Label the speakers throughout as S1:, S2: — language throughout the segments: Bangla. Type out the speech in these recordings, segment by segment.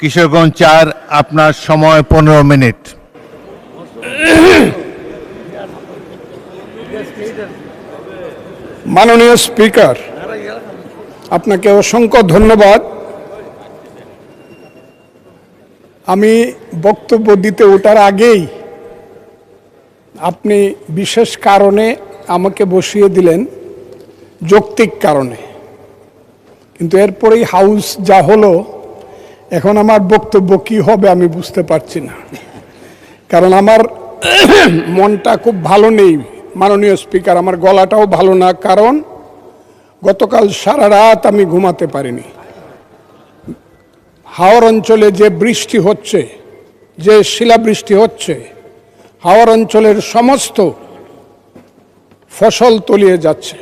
S1: কিশোরগঞ্জ ৪, আপনার সময় ১৫ মিনিট।
S2: মাননীয় স্পিকার, আপনাকে অসংখ্য ধন্যবাদ। আমি বক্তব্য দিতে ওঠার আগেই আপনি বিশেষ কারণে আমাকে বসিয়ে দিলেন, যৌক্তিক কারণে। কিন্তু এরপরেই হাউস যা হলো, এখন আমার বক্তব্য কি হবে আমি বুঝতে পারছি না, কারণ আমার মনটা খুব ভালো নেই মাননীয় স্পিকার। আমার গলাটাও ভালো না, কারণ গতকাল সারা রাত আমি ঘুমাতে পারিনি। হাওর অঞ্চলে যে বৃষ্টি হচ্ছে, যে শিলাবৃষ্টি হচ্ছে, হাওর অঞ্চলের সমস্ত ফসল তলিয়ে যাচ্ছে।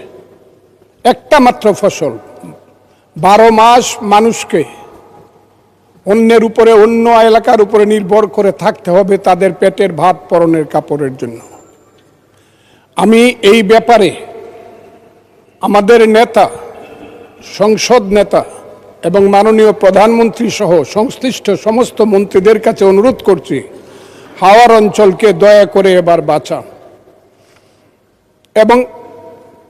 S2: একটা মাত্র ফসল, 12 মাস মানুষকে অন্যের উপরে, অন্য এলাকার উপরে নির্ভর করে থাকতে হবে তাদের পেটের ভাত পরনের কাপড়ের জন্য। আমি এই ব্যাপারে আমাদের নেতা, সংসদ নেতা এবং মাননীয় প্রধানমন্ত্রী সহ সংশ্লিষ্ট সমস্ত মন্ত্রীদের কাছে অনুরোধ করছি, হাওর অঞ্চলকে দয়া করে এবার বাঁচান। এবং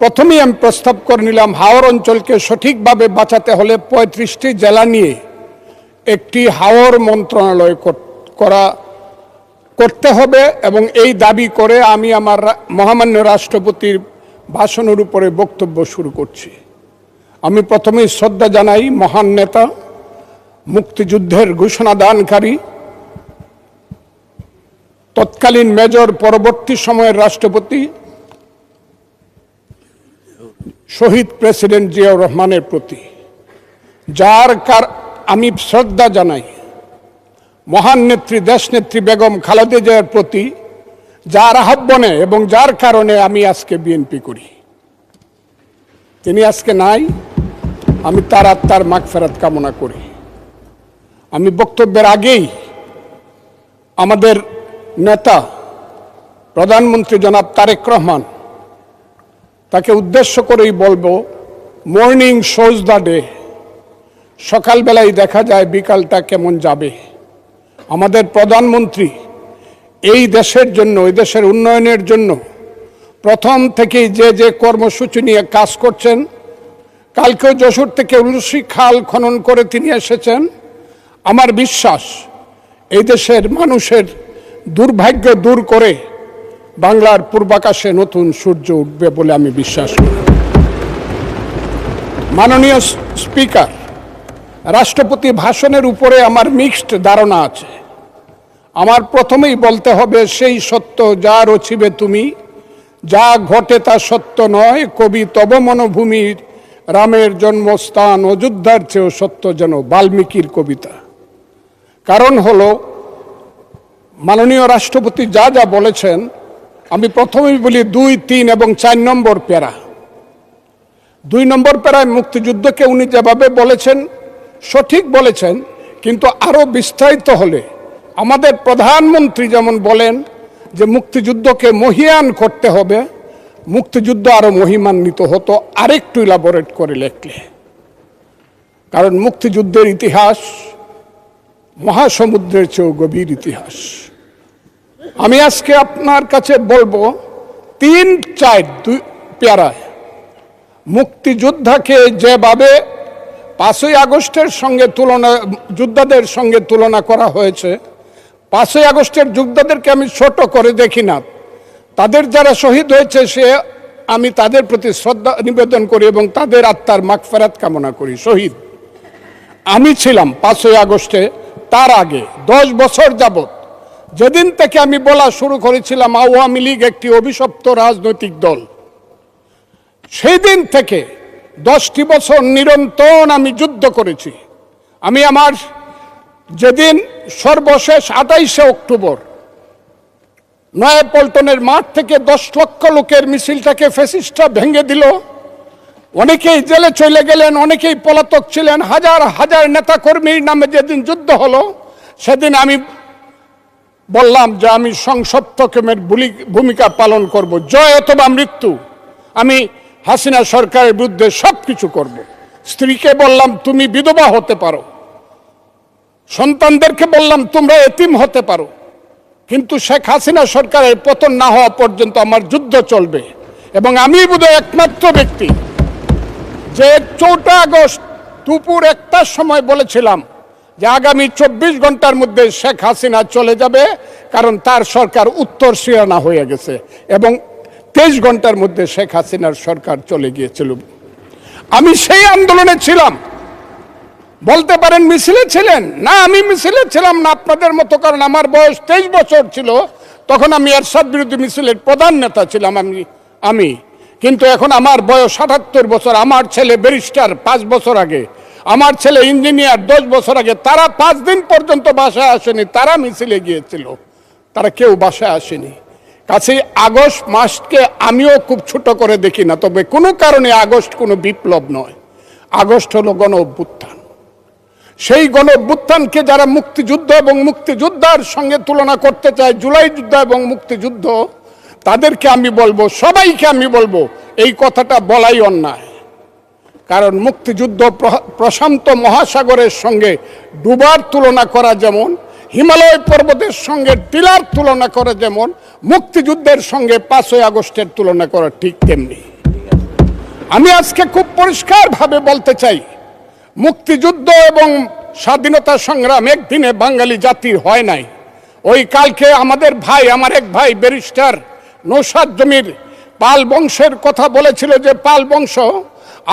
S2: প্রথমেই আমি প্রস্তাব করে নিলাম, হাওর অঞ্চলকে সঠিকভাবে বাঁচাতে হলে 35টি জেলা নিয়ে একটি হাওর মন্ত্রণালয় করতে হবে। এবং এই দাবি করে আমি আমার মহামান্য রাষ্ট্রপতির ভাষণের উপরে বক্তব্য শুরু করছি। আমি প্রথমেই শ্রদ্ধা জানাই মহান নেতা, মুক্তিযুদ্ধের ঘোষণাদানকারী, তৎকালীন মেজর, পরবর্তী সময়ের রাষ্ট্রপতি শহীদ প্রেসিডেন্ট জিয়াউর রহমানের প্রতি, যার আমি শ্রদ্ধা জানাই মহান নেত্রী, দেশনেত্রী বেগম খালেদা জিয়ার প্রতি, যার আহ্বানে এবং যার কারণে আমি আজকে বিএনপি করি। তিনি আজকে নাই, আমি তার আত্মার মাগফিরাত কামনা করি। আমি বক্তব্যের আগেই আমাদের নেতা প্রধানমন্ত্রী জনাব তারেক রহমান, তাকে উদ্দেশ্য করেই বলবো, মর্নিং শোজ দ্য ডে। সকালবেলায় দেখা যায় বিকালটা কেমন যাবে। আমাদের প্রধানমন্ত্রী এই দেশের জন্য, এই দেশের উন্নয়নের জন্য প্রথম থেকেই যে যে কর্মসূচি নিয়ে কাজ করছেন, কালকেও যশোর থেকে উলসি খাল খনন করে তিনি এসেছেন। আমার বিশ্বাস এই দেশের মানুষের দুর্ভাগ্য দূর করে বাংলার পূর্বাকাশে নতুন সূর্য উঠবে বলে আমি বিশ্বাস করি। মাননীয় স্পিকার, রাষ্ট্রপতি ভাষণের উপরে আমার মিক্সড ধারণা আছে। আমার প্রথমেই বলতে হবে, সেই সত্য যা রচিবে তুমি, যা ঘটে তা সত্য নয়, কবি তব মনোভূমির রামের জন্মস্থান, অযোধ্যার চেয়েও সত্য যেন, বাল্মীকির কবিতা। কারণ হলো, মাননীয় রাষ্ট্রপতি যা যা বলেছেন, আমি প্রথমেই বলি 2, 3 এবং 4 নম্বর প্যারা। 2 নম্বর প্যারায় মুক্তিযুদ্ধকে উনি যেভাবে বলেছেন সঠিক বলেছেন, কিন্তু আরো বিস্তারিত হলে আমাদের প্রধানমন্ত্রী যেমন বলেন যে মুক্তিযুদ্ধকে মহিয়ান করতে হবে, মুক্তিযুদ্ধ আরো মহিমান্বিত হতো আরেকটু ইলাবোরেট করে লেখলে। কারণ মুক্তিযুদ্ধের ইতিহাস মহাসমুদ্রের চেয়েও গভীর ইতিহাস। আমি আজকে আপনার কাছে বলবো 3, 4 প্যারায় মুক্তিযোদ্ধাকে যেভাবে 5ই আগস্টের সঙ্গে তুলনা, যোদ্ধাদের সঙ্গে তুলনা করা হয়েছে, 5ই আগস্টের যোদ্ধাদেরকে আমি ছোট করে দেখি না। তাদের যারা শহীদ হয়েছে, আমি তাদের প্রতি শ্রদ্ধা নিবেদন করি এবং তাদের আত্মার মাগফিরাত কামনা করি। শহীদ আমি ছিলাম 5ই আগস্টে, তার আগে 10 বছর যাবত, যেদিন থেকে আমি বলা শুরু করেছিলাম আওয়ামী লীগ একটি অভিশপ্ত রাজনৈতিক দল, সেই দিন থেকে 10টি বছর নিরন্তর আমি যুদ্ধ করেছি। আমি আমার যেদিন সর্বশেষ 28শে অক্টোবর নয়াপল্টনের মাঠ থেকে 10 লক্ষ লোকের মিছিলটাকে ফ্যাসিস্টরা ভেঙে দিল, অনেকেই জেলে চলে গেলেন, অনেকেই পলাতক ছিলেন, হাজার হাজার নেতা কর্মীর নামে যেদিন যুদ্ধ হলো, সেদিন আমি বললাম যে আমি সংসপ্তকের ভূমিকা পালন করব, জয় অথবা মৃত্যু। আমি হাসিনা সরকারের বিরুদ্ধে সবকিছু করব। স্ত্রীকে বললাম তুমি বিধবা হতে পারো, সন্তানদেরকে বললাম তোমরা এতিম হতে পারো, কিন্তু শেখ হাসিনা সরকারের পতন না হওয়া পর্যন্ত আমার যুদ্ধ চলবে। এবং আমি বোধহয় একমাত্র ব্যক্তি যে 4 আগস্ট দুপুর 1টার সময় বলেছিলাম যে আগামী 24 ঘন্টার মধ্যে শেখ হাসিনা চলে যাবে, কারণ তার সরকার উত্তর সিয়ানা হয়ে গেছে। এবং 23 ঘন্টার মধ্যে শেখ হাসিনার সরকার চলে গিয়েছিল। আমি সেই আন্দোলনে ছিলাম। বলতে পারেন মিছিলে ছিলেন না, আমি মিছিলে ছিলাম না আপনাদের মতো, কারণ আমার বয়স 23 বছর ছিল, তখন আমি এরশাদ বিরোধী মিছিলের প্রধান নেতা ছিলাম আমি। কিন্তু এখন আমার বয়স 78 বছর। আমার ছেলে ব্যারিস্টার 5 বছর আগে, আমার ছেলে ইঞ্জিনিয়ার 10 বছর আগে। তারা 5 দিন পর্যন্ত বাসায় আসেনি, তারা মিছিলে গিয়েছিল, তারা কেউ বাসায় আসেনি। কাছেই আগস্ট মাসকে আমিও খুব ছোট করে দেখি না, তবে কোনো কারণে আগস্ট কোনো বিপ্লব নয়, আগস্ট হলো গণ অভ্যুত্থান। সেই গণ অভ্যুত্থানকে যারা মুক্তিযুদ্ধ এবং মুক্তিযোদ্ধার সঙ্গে তুলনা করতে চায়, জুলাই যুদ্ধ এবং মুক্তিযুদ্ধ, তাদেরকে আমি বলবো, সবাইকে আমি বলবো, এই কথাটা বলাই অন্যায়। কারণ মুক্তিযুদ্ধ প্রশান্ত মহাসাগরের সঙ্গে ডুবার তুলনা করা যেমন, হিমালয় পর্বতের সঙ্গে টিলার তুলনা করা যেমন, মুক্তিযুদ্ধের সঙ্গে 5ই আগস্টের তুলনা করা ঠিক তেমনি। আমি আজকে খুব পরিষ্কারভাবে বলতে চাই, মুক্তিযুদ্ধ এবং স্বাধীনতা সংগ্রাম একদিনে বাঙালি জাতির হয় নাই। ওই কালকে আমাদের ভাই, আমার এক ভাই ব্যারিস্টার নৌসাদ জমির পাল বংশের কথা বলেছিল, যে পাল বংশ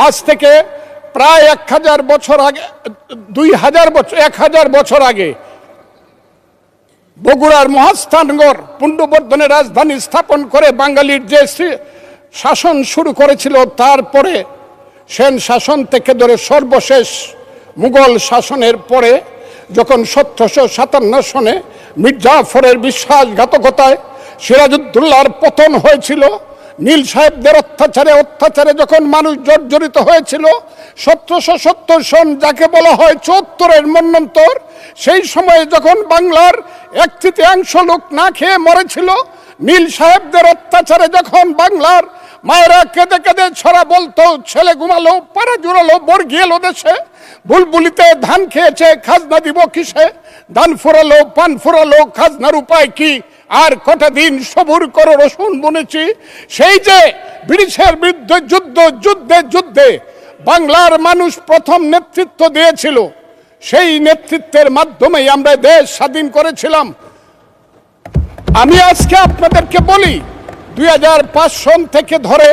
S2: আজ থেকে প্রায় 1000 বছর আগে, 2000 বছর, 1000 বছর আগে বগুড়ার মহাস্থানগড় পুণ্ড্রবর্ধনের রাজধানী স্থাপন করে বাঙালির যে শাসন শুরু করেছিল, তারপরে সেন শাসন থেকে ধরে সর্বশেষ মুঘল শাসনের পরে যখন 1757 সনে মীর জাফরের বিশ্বাসঘাতকতায় সিরাজউদ্দৌলার পতন হয়েছিল, নীল সাহেবদের অত্যাচারে যখন মানুষ জর্জরিত হয়েছিল, 1770 সন যাকে বলা হয় 74-এর মন্বন্তর, সেই সময়ে যখন বাংলার 1/3 লোক না খেয়ে মরেছিল, নীল সাহেবদের অত্যাচারে যখন বাংলার মায়েরা কেঁদে কেঁদে ছড়া বলতো, ছেলে ঘুমালো, পাড়া জুড়ালো, বর্গি এলো দেশে, বুলবুলিতে ধান খেয়েছে, খাজনা দিব কিসে, ধান ফুরালো, পান ফুরালো, খাজনার উপায় কি, আর কটা দিন সবুর করো রসুন বুনেছি। সেই যে ব্রিটিশের বিরুদ্ধে যুদ্ধে বাংলার মানুষ প্রথম নেতৃত্ব দিয়েছিল, সেই নেতৃত্বের মাধ্যমেই আমরা দেশ স্বাধীন করেছিলাম। আমি আজকে আপনাদেরকে বলি, 2005 সন থেকে ধরে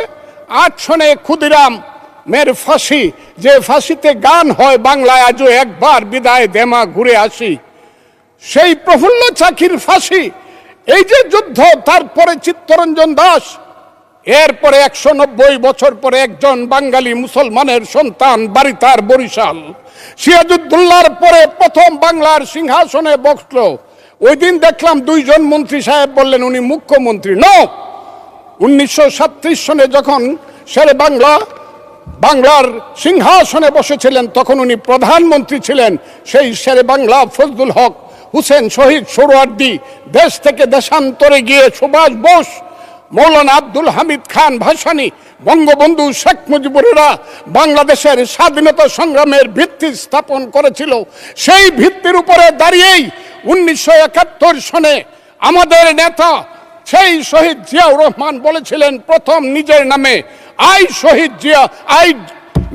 S2: 8 সনে ক্ষুদিরাম মের ফাঁসি, যে ফাঁসিতে গান হয় বাংলায় আজও একবার বিদায় দেমা ঘুরে আসি, সেই প্রফুল্ল চাকির ফাঁসি, এই যে যুদ্ধ, তারপরে চিত্তরঞ্জন দাস, এরপরে 190 বছর পরে একজন বাঙালি মুসলমানের সন্তান, বাড়ি তার বরিশাল, সিরাজউদ্দৌলার পরে প্রথম বাংলার সিংহাসনে বসল। ওই দিন দেখলাম 2 জন মন্ত্রী সাহেব বললেন উনি মুখ্যমন্ত্রী। 1937 সনে যখন শেরে বাংলার সিংহাসনে বসেছিলেন, তখন উনি প্রধানমন্ত্রী ছিলেন। সেই শেরে বাংলা ফজলুল হক, হুসেন শহীদ সোহরাওয়ার্দী, দেশ থেকে দেশান্তরে গিয়ে সুভাষ বোস, মৌলানা আব্দুল হামিদ খান ভাসানী, বঙ্গবন্ধু শেখ মুজিবুরেরা বাংলাদেশের স্বাধীনতা সংগ্রামের ভিত্তি স্থাপন করেছিল। সেই ভিত্তির উপরে দাঁড়িয়েই 1971 সনে আমাদের নেতা সেই শহীদ জিয়াউর রহমান বলেছিলেন প্রথম নিজের নামে, I Shahid Zia, I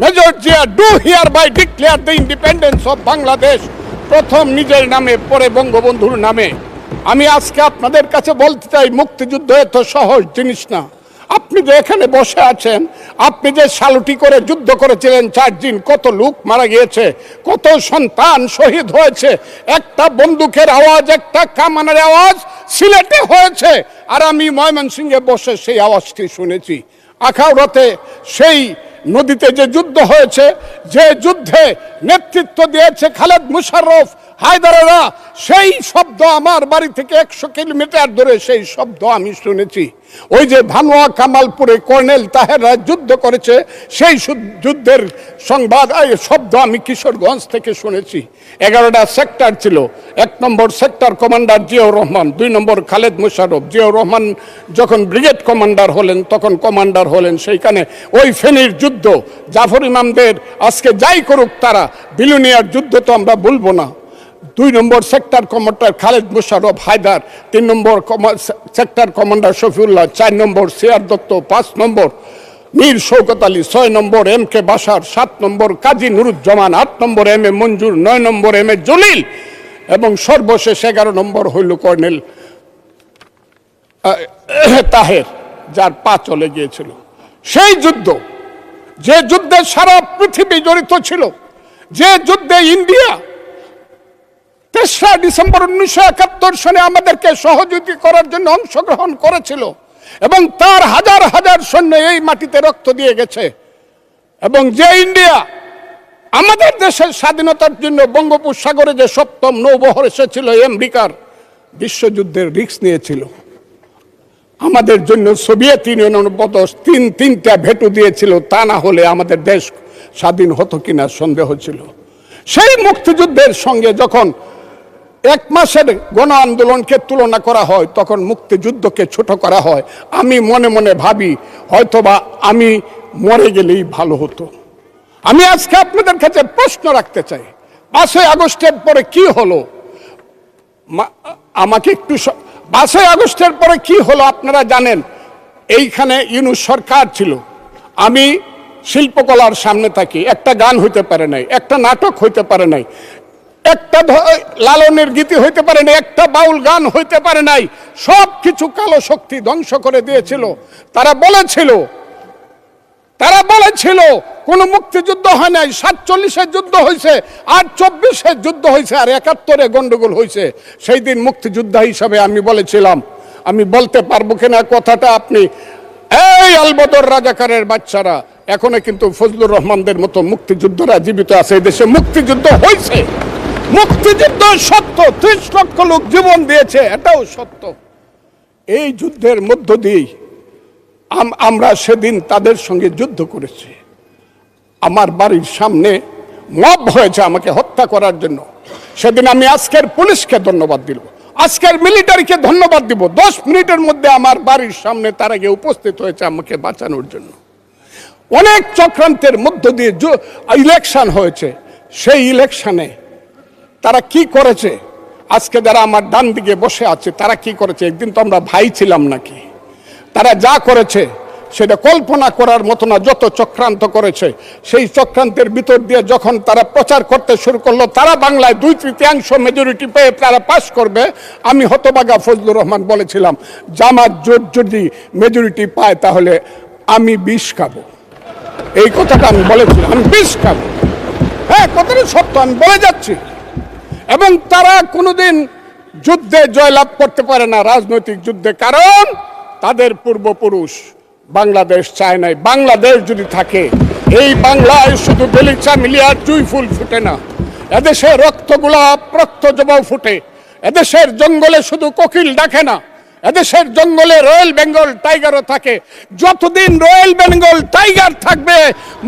S2: major Zia do hereby declare the independence of Bangladesh, প্রথম নিজের নামে, পরে বঙ্গবন্ধুর নামে। আমি আজকে আপনাদের কাছে বলতে চাই, মুক্তিযুদ্ধ এত সহজ জিনিস না। আপনি যে এখানে বসে আছেন, আপনি যে সালুটি করে যুদ্ধ করেছিলেন 4 দিন, কত লোক মারা গিয়েছে, কত সন্তান শহীদ হয়েছে, একটা বন্দুকের আওয়াজ, একটা কামানের আওয়াজ সিলেটে হয়েছে, আর আমি ময়মনসিংহে বসে সেই আওয়াজটি শুনেছি। আখাউড়াতে সেই নদীতে যে যুদ্ধ হয়েছে, যে যুদ্ধে নেতৃত্ব দিয়েছে খালেদ মুশাররফ, হায়দারেরা, সেই শব্দ আমার বাড়ি থেকে 100 কিলোমিটার দূরে, সেই শব্দ আমি শুনেছি। ওই যে ভানুয়া কামালপুরে কর্নেল তাহেররা যুদ্ধ করেছে, সেই যুদ্ধের সংবাদ, শব্দ আমি কিশোরগঞ্জ থেকে শুনেছি। 11টা সেক্টর ছিল, 1 নম্বর সেক্টর কমান্ডার জিয়াউর রহমান, 2 নম্বর খালেদ মুশাররফ। জিয়াউর রহমান যখন ব্রিগেড কমান্ডার হলেন, তখন কমান্ডার হলেন সেইখানে। ওই ফেনীর যুদ্ধ, জাফর ইমামদের আজকে যাই করুক তারা, বিলুনিয়ার যুদ্ধ তো আমরা বলবো না। 2 নম্বর sector commander Khaled Mosharraf Haider, 3 number sector commander Shafiullah, 4 number CR Dutta, 5 number Mir Shawkat Ali, 6 number M K Bashar, 7 number Kazi Nuruzzaman, 8 number M A Manjur, 9 number M A Jalil এবং সর্বশেষ 11 নম্বর হইল কর্নেল তাহের, যার পা চলে গিয়েছিল। সেই যুদ্ধ, যে যুদ্ধে সারা পৃথিবী জড়িত ছিল, যে যুদ্ধে ইন্ডিয়া 3রা ডিসেম্বর 1971 সনে আমাদেরকে সহযোগী করার জন্য অংশগ্রহণ করেছিল এবং তার হাজার হাজার সৈন্য এই মাটিতে রক্ত দিয়ে গেছে, এবং যে ইন্ডিয়া আমাদের দেশের স্বাধীনতার জন্য বঙ্গোপসাগরে যে 7ম নৌবহর এসেছিল, আমেরিকার বিশ্বযুদ্ধের রিস্ক নিয়েছিল, আমাদের জন্য সোভিয়েত ইউনিয়ন বদস 3টা ভেটো দিয়েছিল, তা না হলে আমাদের দেশ স্বাধীন হতো কিনা সন্দেহ ছিল। সেই মুক্তিযুদ্ধের সঙ্গে যখন 1 মাসের গণ আন্দোলনকে তুলনা করা হয়, তখন মুক্তিযুদ্ধকে ছোট করা হয়। আমি মনে মনে ভাবি হয়তোবা আমি মরে গেলেই ভালো হতো। আমি আজকে আপনাদের কাছে প্রশ্ন রাখতে চাই, 5ই আগস্টের পরে কি হলো? আমাকে একটু 5ই আগস্টের পরে কি হলো আপনারা জানেন। এইখানে ইউনূস সরকার ছিল, আমি শিল্পকলার সামনে থাকি, একটা গান হইতে পারে নাই, একটা নাটক হইতে পারে নাই, একটা লালনের গীতি হইতে পারে নাই, একটা বাউল গান হইতে পারে নাই। সব কিছু কালো শক্তি ধ্বংস করে দিয়েছিল। তারা বলেছিল কোন মুক্তিযুদ্ধ হয় নাই, 47-এ যুদ্ধ হয়েছে, আর 24-এ যুদ্ধ হয়েছে, আর 71-এ গন্ডগোল হয়েছে। সেই দিন মুক্তিযোদ্ধা হিসাবে আমি বলেছিলাম, আমি বলতে পারবো কিনা কথাটা আপনি, এই আলবদর রাজাকারের বাচ্চারা, এখনো কিন্তু ফজলুর রহমানদের মতো মুক্তিযোদ্ধারা জীবিত আছে। এই দেশে মুক্তিযুদ্ধ হয়েছে, মুক্তিযুদ্ধ সত্য, 30 লক্ষ লোক জীবন দিয়েছে, এটাও সত্য। এই যুদ্ধের মধ্য দিয়েই আমরা সেদিন তাদের সঙ্গে যুদ্ধ করেছি। আমার বাড়ির সামনে মব হয়েছে আমাকে হত্যা করার জন্য। সেদিন আমি আজকের পুলিশকে ধন্যবাদ দিব, আজকের মিলিটারিকে ধন্যবাদ দিব। 10 মিনিটের মধ্যে আমার বাড়ির সামনে তারা গিয়ে উপস্থিত হয়েছে আমাকে বাঁচানোর জন্য। অনেক চক্রান্তের মধ্য দিয়ে ইলেকশন হয়েছে। সেই ইলেকশনে তারা কি করেছে, আজকে যারা আমার ডান দিকে বসে আছে তারা কি করেছে? একদিন তো আমরা ভাই ছিলাম নাকি? তারা যা করেছে সেটা কল্পনা করার মতো না। যত চক্রান্ত করেছে, সেই চক্রান্তের ভিতর দিয়ে যখন তারা প্রচার করতে শুরু করলো তারা বাংলায় 2/3 মেজরিটি পেয়ে তারা পাস করবে, আমি হতবাগা ফজলুর রহমান বলেছিলাম জামাত জোট যদি মেজরিটি পায় তাহলে আমি বিষ খাবো। এই কথাটা আমি বলেছিলাম, আমি বিষ খাবো। হ্যাঁ, কথাটা সত্য, আমি বলে যাচ্ছি। এবং তারা কোনোদিন যুদ্ধে জয়লাভ করতে পারে না, রাজনৈতিক যুদ্ধে, কারণ তাদের পূর্বপুরুষ বাংলাদেশ চায় নাই। বাংলাদেশ যদি থাকে, এই বাংলায় শুধু বেলিচা মিলিয়া জুই ফুল ফুটে না, এদেশে রক্তগোলাপ রক্ত জবাও ফুটে। এদেশের জঙ্গলে শুধু কোকিল ডাকে না, এদেশের জঙ্গলে রয়্যাল বেঙ্গল টাইগারও থাকে। যতদিন রয়্যাল বেঙ্গল টাইগার থাকবে,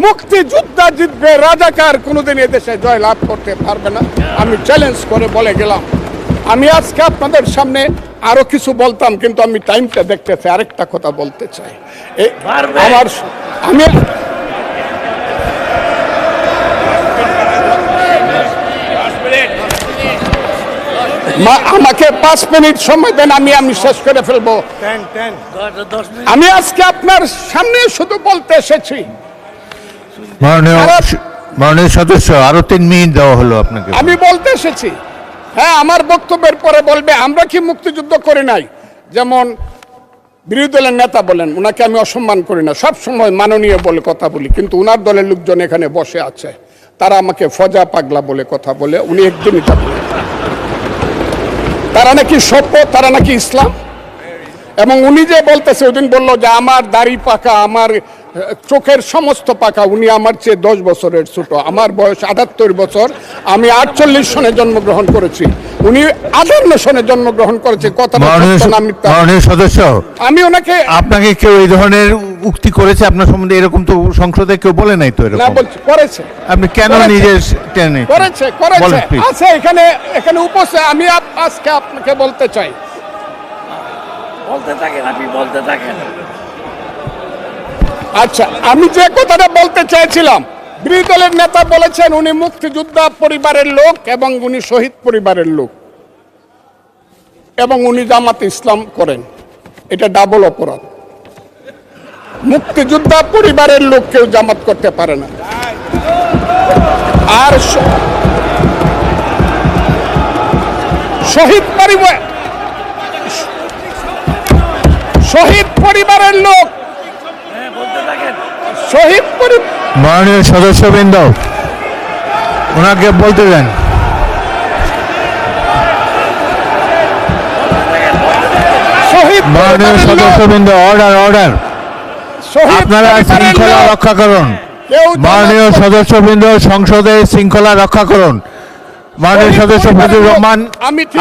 S2: মুক্তিযোদ্ধা জিতবে, রাজাকার কোনোদিন এদেশে জয় লাভ করতে পারবে না। আমি চ্যালেঞ্জ করে বলে গেলাম। আমি আজকে আপনাদের সামনে আরো কিছু বলতাম, কিন্তু আমি টাইমটা দেখতে চাই, আরেকটা কথা বলতে চাই। আমাকে 5 মিনিট সময় দেন, আমি শেষ করে ফেলবো। আমি আজকে আপনার সামনে শুধু বলতে এসেছি,
S1: মাননীয় সদস্য, আরো 3 মিনিট দেওয়া হলো আপনাকে।
S2: আমি বলতে এসেছি, হ্যাঁ, আমার বক্তব্যের পরে বলবে আমরা কি মুক্তিযুদ্ধ করে নাই। যেমন বিরোধী দলের নেতা বলেন, ওনাকে আমি অসম্মান করি না, সব সময় মাননীয় বলে কথা বলি, কিন্তু উনার দলের লোকজন এখানে বসে আছে, তারা আমাকে ফজা পাগলা বলে কথা বলে। উনি একদিনই তা বলে, তারা নাকি সভ্য, তারা নাকি ইসলাম। এবং উনি যে বলতেছে, ওদিন বললো যে আমার দাড়ি পাকা, আমার চোখের সমস্ত পাকা। উনি আমার চেয়ে 10 বছরের ছোট, আমার বয়স 78 বছর, আমি 48 সনে জন্মগ্রহণ করেছি, উনি 58 সনে জন্মগ্রহণ করেছে।
S1: মাননীয় সদস্য,
S2: আমি ওনাকে,
S1: আপনাকে কেউ এই ধরনের উক্তি করেছে আপনার সম্বন্ধে? এরকম তো সংসদে কেউ বলে নাই তো। এরকম
S2: করেছে,
S1: আপনি কেন নিজে টেনে?
S2: করেছে আছে এখানে উপস্থিত। আমি আজকে আপনাকে বলতে চাই,
S3: বলতে থাকেন, আপনি বলতে থাকেন।
S2: আচ্ছা, আমি যে কথাটা বলতে চাইছিলাম বিরোধী দলের নেতা বলেছেন উনি মুক্তিযোদ্ধা পরিবারের লোক এবং উনি শহীদ পরিবারের লোক এবং উনি জামাতে ইসলাম করেন। এটা ডাবল অপরাধ। মুক্তিযোদ্ধা পরিবারের লোক কেউ জামাত করতে পারে না। আর শহীদ পরিবারের লোক
S1: মাননীয় সদস্যবৃন্দ ওনাকে বলতে দেন। মাননীয় সদস্যবৃন্দ, অর্ডার অর্ডার, আপনারা শৃঙ্খলা রক্ষা করুন। মাননীয় সদস্যবৃন্দ, সংসদে শৃঙ্খলা রক্ষা করুন। মাননীয় সদস্য ফজলুর রহমান,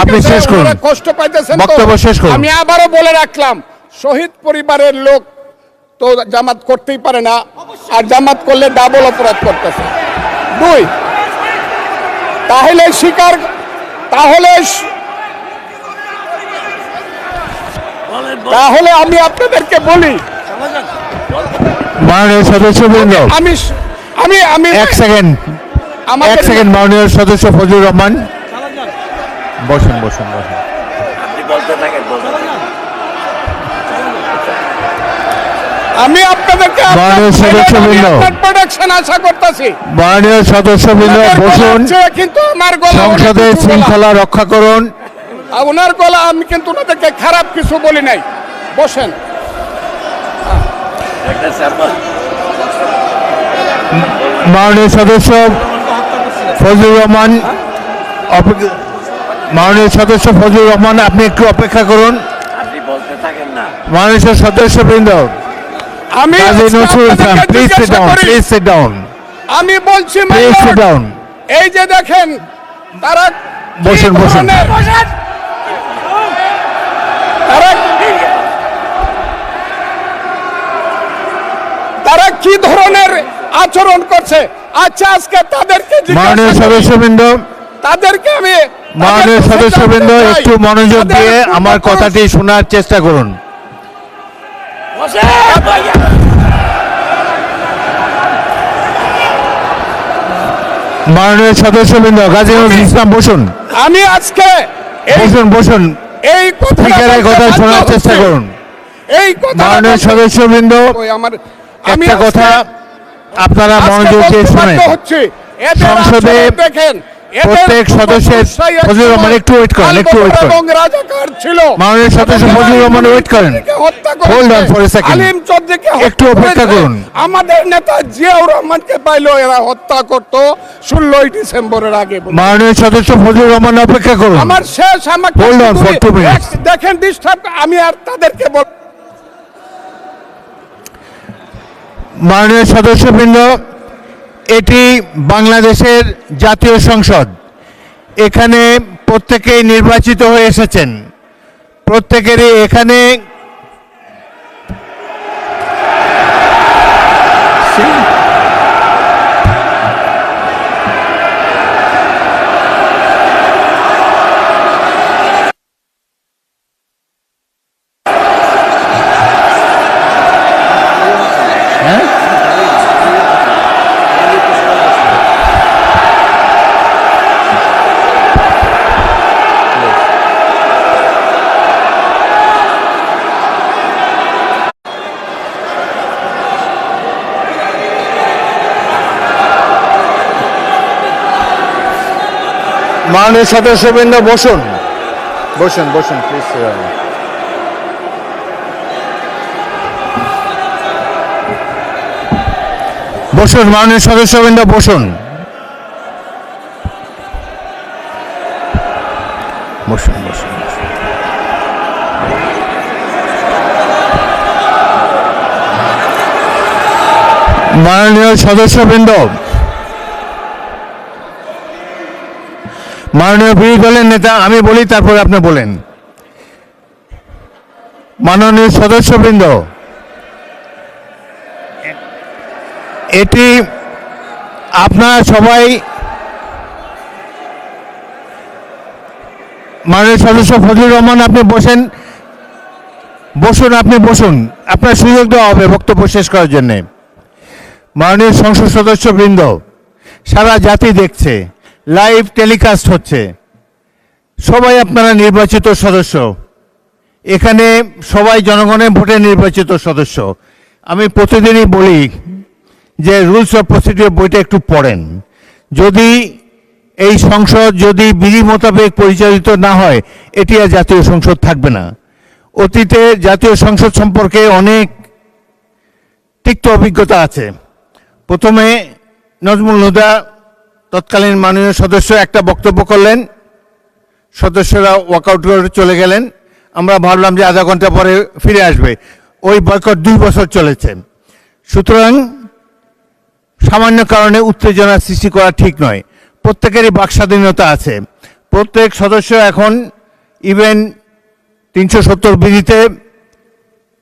S1: আপনি শেষ করুন,
S2: কষ্ট পাইতেছেন,
S1: বক্তব্য শেষ করুন।
S2: আমি আবারও বলে রাখলাম, শহীদ পরিবারের লোক তো জামাত করতেই পারে না, আর জামাত করলে ডাবল অপরাধ করতেছে। দুই, তাহলে আমি আপনাদেরকে বলি,
S1: মাননীয় সদস্যবৃন্দ, এক সেকেন্ড, মাননীয় সদস্য ফজলুর রহমান, বসুন বসুন বসুন।
S2: আমি আপনাদেরকে
S1: মাননীয় সদস্যবৃন্দ,
S2: প্রোটেকশন আশা করতেছি।
S1: মাননীয় সদস্যবৃন্দ বসুন,
S2: কিন্তু আমার গলা
S1: সংসদে শৃঙ্খলা রক্ষা করুন।
S2: ওনার গলা, আমি কিন্তু ওনাদেরকে খারাপ কিছু বলি নাই। বসেন।
S1: মাননীয় সদস্য ফজলুর রহমান, মাননীয় সদস্য ফজলুর রহমান, আপনি একটু অপেক্ষা করুন। মাননীয় সদস্যবৃন্দ,
S2: আমি আমি বলছি এই যে দেখেন তারা
S1: বসুন বসুন।
S2: তারা কি ধরনের আচরণ করছে। আচ্ছা, আজকে তাদেরকে
S1: মাননীয় সদস্যবৃন্দ,
S2: আমি
S1: মাননীয় সদস্যবৃন্দ একটু মনোযোগ দিয়ে আমার কথাটি শোনার চেষ্টা করুন। মাননীয় সদস্যবৃন্দ, গাজী নজরুল ইসলাম বসুন।
S2: আমি আজকে
S1: বসুন এই কথা শোনার চেষ্টা করুন। মাননীয় সদস্যবৃন্দ, একটা কথা আপনারা মনোযোগ দিয়ে শুনেন। সংসদে প্রত্যেক সদস্যের ফজলুর রহমান, একটু ওয়েট করেন, মাননীয় সদস্য ফজলুর রহমান ওয়েট করেন, hold on for a second, একটু অপেক্ষা করুন।
S2: আমাদের নেতা জিয়াউর রহমানকে পাইলো এরা হত্যা করত 16 ডিসেম্বরের আগে।
S1: মাননীয় সদস্য ফজলুর রহমান অপেক্ষা করুন,
S2: আমার শেষ, আমাকে
S1: হোল্ড অন ফর 2 মিনিটস।
S2: দেখেন ডিস্টার্ব, আমি আর তাদেরকে বল।
S1: মাননীয় সদস্যবৃন্দ, এটি বাংলাদেশের জাতীয় সংসদ। এখানে প্রত্যেকেই নির্বাচিত হয়ে এসেছেন, প্রত্যেকেরই এখানে মাননীয় সদস্যবৃন্দ বসুন বসুন বসুন প্লিজ। বসুন মাননীয় সদস্যবৃন্দ বসুন বসুন বসুন। মাননীয় সদস্যবৃন্দ, মাননীয় বিরোধী দলের নেতা, আমি বলি তারপরে আপনি বলেন। মাননীয় সদস্যবৃন্দ, এটি আপনারা সবাই, মাননীয় সদস্য ফজলুর রহমান আপনি বসেন, বসুন, আপনি বসুন, আপনার সুযোগ দেওয়া হবে বক্তব্য শেষ করার জন্যে। মাননীয় সংসদ সদস্যবৃন্দ, সারা জাতি দেখছে, লাইভ টেলিকাস্ট হচ্ছে, সবাই আপনারা নির্বাচিত সদস্য, এখানে সবাই জনগণের ভোটে নির্বাচিত সদস্য। আমি প্রতিদিনই বলি যে রুলস অফ প্রসিডিওর বইটা একটু পড়েন। যদি এই সংসদ যদি বিধি মোতাবেক পরিচালিত না হয়, এটি আর জাতীয় সংসদ থাকবে না। অতীতে জাতীয় সংসদ সম্পর্কে অনেক তিক্ত অভিজ্ঞতা আছে। প্রথমে নজমুল হুদা তৎকালীন মাননীয় সদস্য একটা বক্তব্য করলেন, সদস্যরা ওয়াকআউট করে চলে গেলেন। আমরা ভাবলাম যে আধা ঘন্টা পরে ফিরে আসবে। ওই বয়কট 2 বছর চলেছে। সুতরাং সামান্য কারণে উত্তেজনা সৃষ্টি করা ঠিক নয়। প্রত্যেকেরই বাক স্বাধীনতা আছে। প্রত্যেক সদস্য এখন ইভেন 370 বিধিতে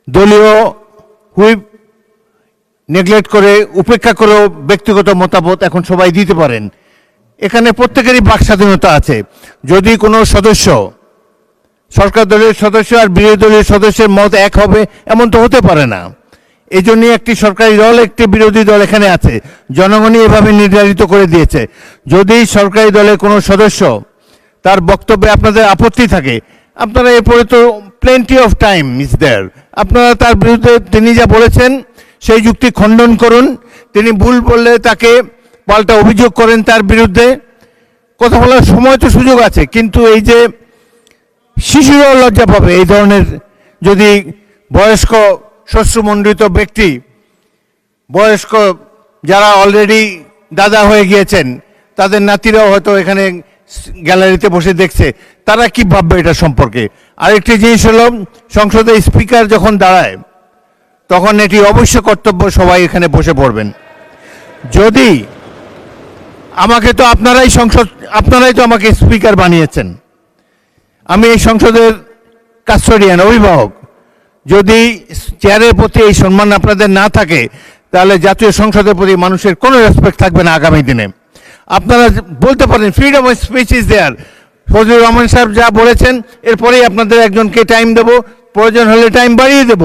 S1: দলীয় হুইপ নেগলেক্ট করে, উপেক্ষা করেও ব্যক্তিগত মতামত এখন সবাই দিতে পারেন। এখানে প্রত্যেকেরই বাক স্বাধীনতা আছে। যদি কোনো সদস্য, সরকার দলের সদস্য আর বিরোধী দলের সদস্যের মত এক হবে, এমন তো হতে পারে না। এই জন্যই একটি সরকারি দল, একটি বিরোধী দল এখানে আছে। জনগণই এভাবে নির্ধারিত করে দিয়েছে। যদি সরকারি দলের কোনো সদস্য তার বক্তব্যে আপনাদের আপত্তি থাকে, আপনারা এরপরে তো plenty of time is there, আপনারা তার বিরুদ্ধে তিনি যা বলেছেন সেই যুক্তি খণ্ডন করুন। তিনি ভুল বললে তাকে পাল্টা অভিযোগ করেন তার বিরুদ্ধে। কথা বলার সময় তো সুযোগ আছে, কিন্তু এই যে শিশুরাও লজ্জা পাবে এই ধরনের, যদি বয়স্ক শ্বশ্রুমণ্ডিত ব্যক্তি, বয়স্ক যারা অলরেডি দাদা হয়ে গিয়েছেন, তাদের নাতিরাও হয়তো এখানে গ্যালারিতে বসে দেখছে, তারা কি ভাববে এটা সম্পর্কে। আরেকটি জিনিস হলো, সংসদে স্পিকার যখন দাঁড়ায় তখন এটি অবশ্য কর্তব্য সবাই এখানে বসে পড়বেন। যদি আমাকে তো আপনারাই তো আমাকে স্পিকার বানিয়েছেন, আমি এই সংসদের কাস্টোডিয়ান, অভিভাবক। যদি চেয়ারের প্রতি এই সম্মান আপনাদের না থাকে, তাহলে জাতীয় সংসদের প্রতি মানুষের কোনো রেসপেক্ট থাকবে না আগামী দিনে। আপনারা বলতে পারেন freedom of speech is there, Fazlur Rahman সাহেব যা বলেছেন এরপরেই আপনাদের একজনকে টাইম দেব, প্রয়োজন হলে টাইম বাড়িয়ে দেব,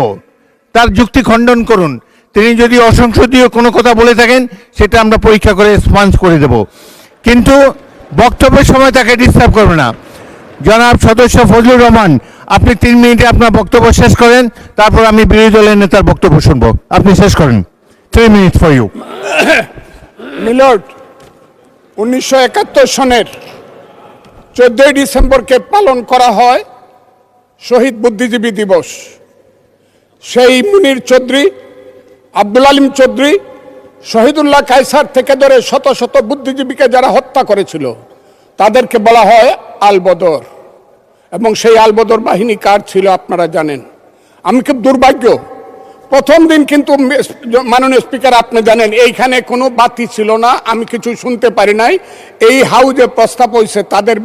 S1: তার যুক্তি খণ্ডন করুন। তিনি যদি অসংসদীয় কোনো কথা বলে থাকেন, সেটা আমরা পরীক্ষা করে স্পঞ্জ করে দেব, কিন্তু বক্তব্যের সময় তাকে ডিস্টার্ব করবে না। জনাব সদস্য ফজলুর রহমান, আপনি 3 মিনিটে আপনার বক্তব্য শেষ করেন, তারপর আমি বিরোধী দলের নেতার বক্তব্য শুনবো। আপনি শেষ করেন। 3 মিনিট ফর ইউ।
S2: মিলর্ড, 1971 সনের 14 ডিসেম্বরকে পালন করা হয় শহীদ বুদ্ধিজীবী দিবস। সেই মুনির চৌধুরী, আব্দুল আলিম চৌধুরী, শহীদুল্লাহ কায়সার থেকে ধরে শত শত বুদ্ধিজীবীকে যারা হত্যা করেছিল, তাদেরকে বলা হয় আলবদর। এবং সেই আলবদর বাহিনী কার ছিল আপনারা জানেন। আমি খুব দুর্ভাগ্য, প্রথম দিন কিন্তু মাননীয় স্পিকার আপনি জানেন এইখানে কোনো বাতি ছিল না, আমি কিছু শুনতে পারি নাই। এই হাউজে প্রস্তাব হয়েছে তাদের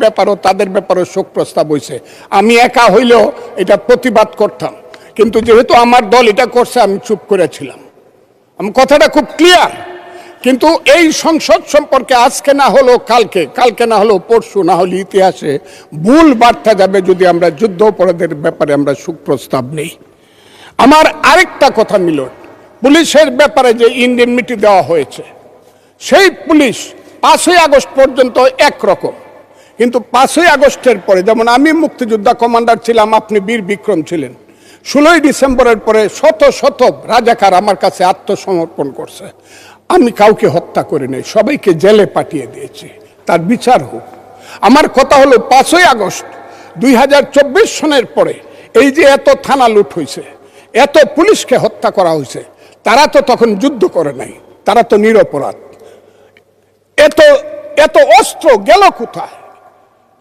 S2: ব্যাপারও শোক প্রস্তাব হয়েছে। আমি একা হইলেও এটা প্রতিবাদ করতাম, কিন্তু যেহেতু আমার দল এটা করছে আমি চুপ করেছিলাম। আমি কথাটা খুব ক্লিয়ার। কিন্তু এই সংসদ সম্পর্কে আজকে না হলো কালকে না হলো পরশু, না হলে ইতিহাসে ভুল বার্তা যাবে যদি আমরা যুদ্ধ অপরাধের ব্যাপারে আমরা সুপ্রস্তাব নেই। আমার আরেকটা কথা মিলন, পুলিশের ব্যাপারে যে ইনডেমনিটি দেওয়া হয়েছে, সেই পুলিশ 5ই আগস্ট পর্যন্ত একরকম, কিন্তু 5ই আগস্টের পরে, যেমন আমি মুক্তিযোদ্ধা কমান্ডার ছিলাম, আপনি বীর বিক্রম ছিলেন, 16ই ডিসেম্বরের পরে শত শত রাজাকার আমার কাছে আত্মসমর্পণ করছে। আমি কাউকে হত্যা করি নাই, সবাইকে জেলে পাঠিয়ে দিয়েছি, তার বিচার হোক। আমার কথা হলো 5ই আগস্ট 2024 সনের পরে এই যে এত থানা লুট হয়েছে, এত পুলিশকে হত্যা করা হয়েছে, তারা তো তখন যুদ্ধ করে নাই, তারা তো নিরপরাধ। এত এত অস্ত্র গেল কোথায়?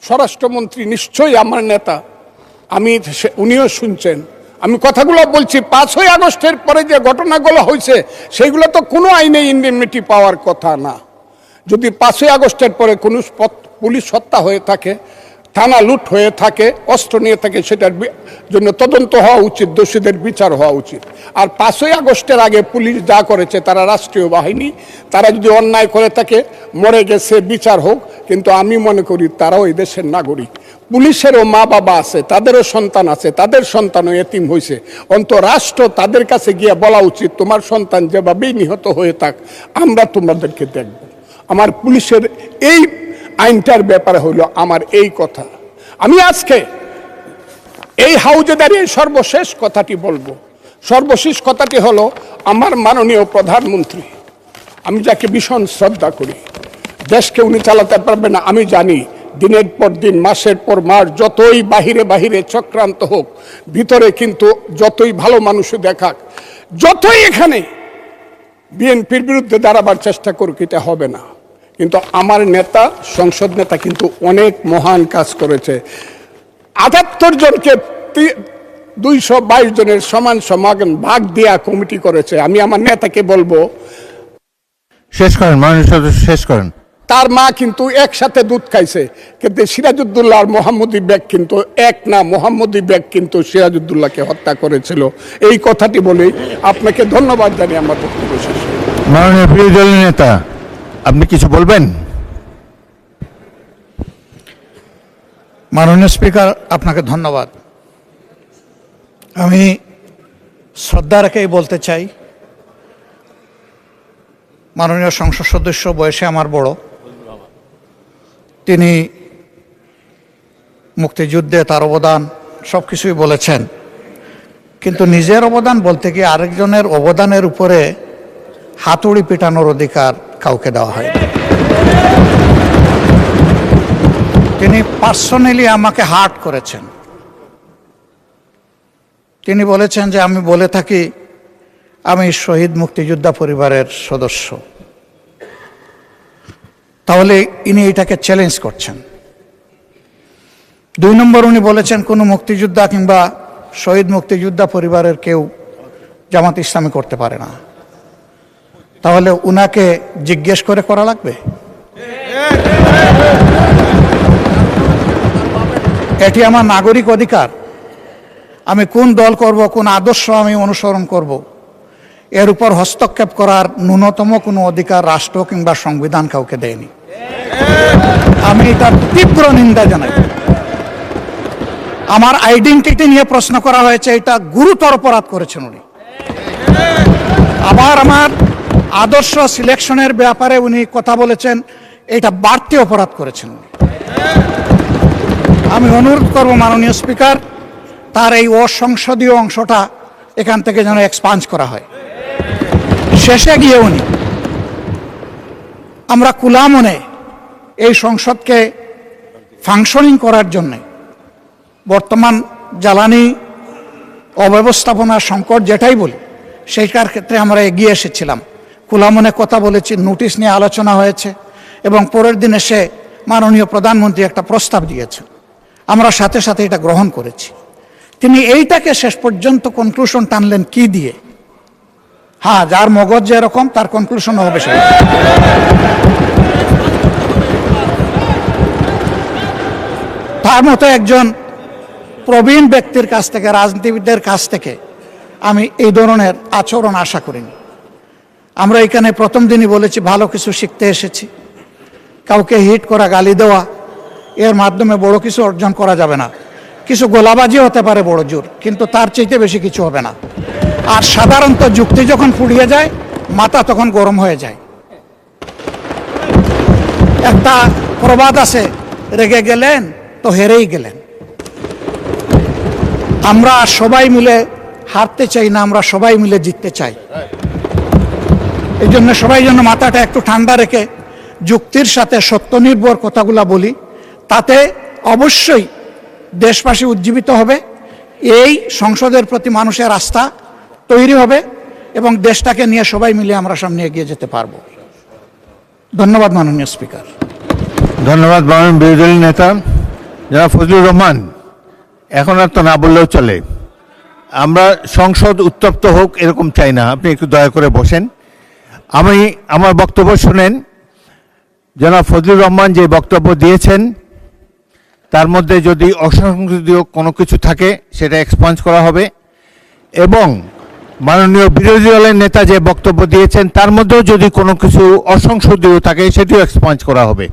S2: স্বরাষ্ট্রমন্ত্রী নিশ্চয়ই আমার নেতা, উনিও শুনছেন আমি কথাগুলো বলছি। 5ই আগস্টের পরে যে ঘটনাগুলো হয়েছে সেগুলো তো কোনো আইনে ইনডেমনিটি পাওয়ার কথা না। যদি 5ই আগস্টের পরে কোনো পুলিশ হত্যা হয়ে থাকে, থানা লুট হয়ে থাকে, অস্ত্র নিয়ে থাকে, সেটার জন্য তদন্ত হওয়া উচিত, দোষীদের বিচার হওয়া উচিত। আর 5ই আগস্টের আগে পুলিশ যা করেছে, তারা রাষ্ট্রীয় বাহিনী, তারা যদি অন্যায় করে থাকে, মরে গেছে, বিচার হোক। কিন্তু আমি মনে করি তারাও এই দেশের নাগরিক, পুলিশেরও মা বাবা আছে, তাদেরও সন্তান আছে, তাদের সন্তানও এতিম হয়েছে। রাষ্ট্র তাদের কাছে গিয়ে বলা উচিত, তোমার সন্তান যেভাবেই নিহত হয়ে থাক, আমরা তোমাদেরকে দেখব। আমার পুলিশের এই আইনটার ব্যাপারে হলো আমার এই কথা। আমি আজকে এই হাউজে দাঁড়িয়ে সর্বশেষ কথাটি বলবো। সর্বশেষ কথাটি হলো, আমার মাননীয় প্রধানমন্ত্রী, আমি যাকে ভীষণ শ্রদ্ধা করি, দেশকে উনি চালাতে পারবে না আমি জানি। দিনের পর দিন, মাসের পর মাস, যতই বাহিরে বাহিরে চক্রান্ত হোক, ভিতরে কিন্তু যতই ভালো মানুষ দেখাক, যতই এখানে বিএনপির বিরুদ্ধে দাঁড়াবার চেষ্টা করুক, এটা হবে না। কিন্তু আমার নেতা, সংসদ নেতা কিন্তু অনেক মহান কাজ করেছে। 78 জনকে 222 জনের সমান সমান ভাগ দেয়া কমিটি করেছে। আমি আমার নেতাকে বলবো,
S1: শেষ করেন মাননীয় সদস্য, শেষ করেন।
S2: তার মা কিন্তু একসাথে দুধ খাইছে, কিন্তু সিরাজউদ্দৌলা আর মোহাম্মদী বেগ কিন্তু এক না। মোহাম্মদী বেগ কিন্তু সিরাজউদ্দৌলাকে হত্যা করেছিল। এই কথাটি বলেই আপনাকে ধন্যবাদ জানিয়ে আমার বক্তব্য শেষ।
S1: মাননীয় বিরোধী দলীয় নেতা, আপনি কিছু বলবেন?
S3: মাননীয় স্পিকার, আপনাকে ধন্যবাদ। আমি শ্রদ্ধা রেখেই বলতে চাই, মাননীয় সংসদ সদস্য বয়সে আমার বড়, তিনি মুক্তিযুদ্ধে তার অবদান সব কিছুই বলেছেন, কিন্তু নিজের অবদান বলতে গিয়ে আরেকজনের অবদানের উপরে হাতুড়ি পেটানোর অধিকার কাউকে দেওয়া হয়। তিনি পার্সোনালি আমাকে হার্ট করেছেন। তিনি বলেছেন যে আমি বলে থাকি আমি শহীদ মুক্তিযোদ্ধা পরিবারের সদস্য, তাহলে ইনি এটাকে চ্যালেঞ্জ করছেন। 2 নম্বর, উনি বলেছেন কোনো মুক্তিযোদ্ধা কিংবা শহীদ মুক্তিযোদ্ধা পরিবারের কেউ জামাত ইসলামী করতে পারে না। তাহলে উনাকে জিজ্ঞেস করে করা লাগবে? এটি আমার নাগরিক অধিকার। আমি কোন দল করব, কোন আদর্শ আমি অনুসরণ করব, এর উপর হস্তক্ষেপ করার ন্যূনতম কোনো অধিকার রাষ্ট্র কিংবা সংবিধান কাউকে দেয়নি। আমি এটার তীব্র নিন্দা জানাই। আমার আইডেন্টিটি নিয়ে প্রশ্ন করা হয়েছে, এটা গুরুতর অপরাধ করেছেন উনি। আবার আমার আদর্শ সিলেকশনের ব্যাপারে উনি কথা বলেছেন, এটা বাড়তি অপরাধ করেছেন উনি। আমি অনুরোধ করব মাননীয় স্পিকার, তার এই অসংসদীয় অংশটা এখান থেকে যেন এক্সপাঞ্জ করা হয়। শেষে গিয়ে উনি, আমরা খোলা মনে এই সংসদকে ফাংশনিং করার জন্যে, বর্তমান জ্বালানি অব্যবস্থাপনা সংকট যেটাই বলি, সেইটার ক্ষেত্রে আমরা এগিয়ে এসেছিলাম, খোলা মনে কথা বলেছি, নোটিশ নিয়ে আলোচনা হয়েছে, এবং পরের দিন এসে মাননীয় প্রধানমন্ত্রী একটা প্রস্তাব দিয়েছেন, আমরা সাথে সাথে এটা গ্রহণ করেছি। তিনি এইটাকে শেষ পর্যন্ত কনক্লুশন টানলেন কি দিয়ে? হ্যাঁ, যার মগজ যেরকম তার কনক্লুশন হবে সেটা। তার মতো একজন প্রবীণ ব্যক্তির কাছ থেকে, রাজনীতিবিদদের কাছ থেকে আমি এই ধরনের আচরণ আশা করিনি। আমরা এখানে প্রথম দিনই বলেছি ভালো কিছু শিখতে এসেছি। কাউকে হিট করা, গালি দেওয়া, এর মাধ্যমে বড় কিছু অর্জন করা যাবে না। কিছু গোলাবাজি হতে পারে বড় জোর, কিন্তু তার চাইতে বেশি কিছু হবে না। আর সাধারণত যুক্তি যখন ফুরিয়ে যায়, মাথা তখন গরম হয়ে যায়। একটা প্রবাদ আছে, রেগে গেলেন তো হেরেই গেলেন। আমরা সবাই মিলে হারতে চাই না, আমরা সবাই মিলে জিততে চাই। এই জন্য সবাই জন্য মাথাটা একটু ঠান্ডা রেখে যুক্তির সাথে সত্যনির্ভর কথাগুলা বলি, তাতে অবশ্যই দেশবাসী উজ্জীবিত হবে, এই সংসদের প্রতি মানুষের আস্থা তৈরি হবে, এবং দেশটাকে নিয়ে সবাই মিলে আমরা সামনে এগিয়ে যেতে পারব। ধন্যবাদ মাননীয় স্পিকার।
S1: ধন্যবাদ মাননীয় বিরোধী দলীয় নেতা জনাব ফজলুর রহমান। এখন আর তো না বললেও চলে, আমরা সংসদ উত্তপ্ত হোক এরকম চাই না। আপনি একটু দয়া করে বসেন, আমি আমার বক্তব্য শুনেন। জনাব ফজলুর রহমান যে বক্তব্য দিয়েছেন তার মধ্যে যদি অসংসদীয় কোনো কিছু থাকে সেটা এক্সপাঞ্জ করা হবে, এবং মাননীয় বিরোধী দলের নেতা যে বক্তব্য দিয়েছেন তার মধ্যেও যদি কোনো কিছু অসংসদীয় থাকে সেটিও এক্সপাঞ্জ করা হবে।